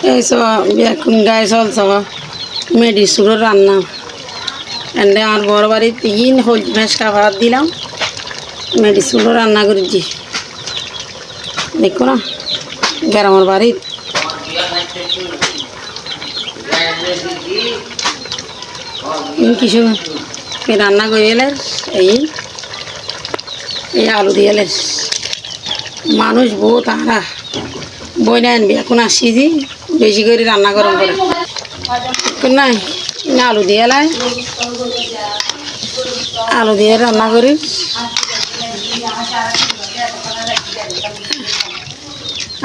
এইসব এখন গায়ে চলছ মেডিসুরও রান্না এনে আমার বড় বাড়ি 3 হলদি মাছ খাবার দিলাম মেডিসুরও রান্না করেছি দেখো না গ্রামের বাড়ির কিছু রান্না করে এলে এই আলু দিয়ে এলে মানুষ বহুত আরা বই না আনবি এখন আসি যে বেশি করে রান্না গরম করে নাই আলু দিয়ে এলাই আলু দিয়ে রান্না করি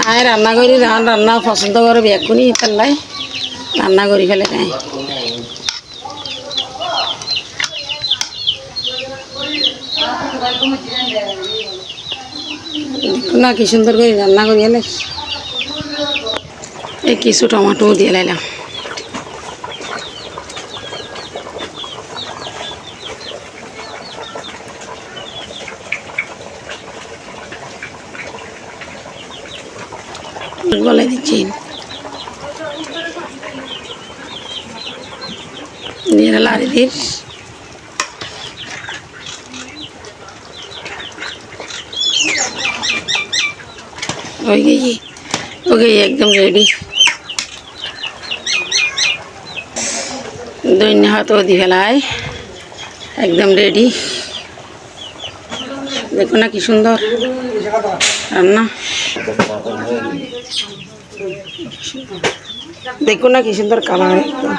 আয় রান্না করি রান্না পছন্দ করে এখনই তাই রান্না করি ফেলে তাই দেখুন না কি সুন্দর করে রান্না করি এলে এই কিছু টমাটো দিয়ে লাইলাম গলাই দিচ্ছি দিয়ে লাড়ি দিই ওকে একদম রেডি দৈন্য হাতও দিয়ে ফেলায় একদম রেডি দেখো না কি সুন্দর রান্না দেখো না কি সুন্দর কালার একদম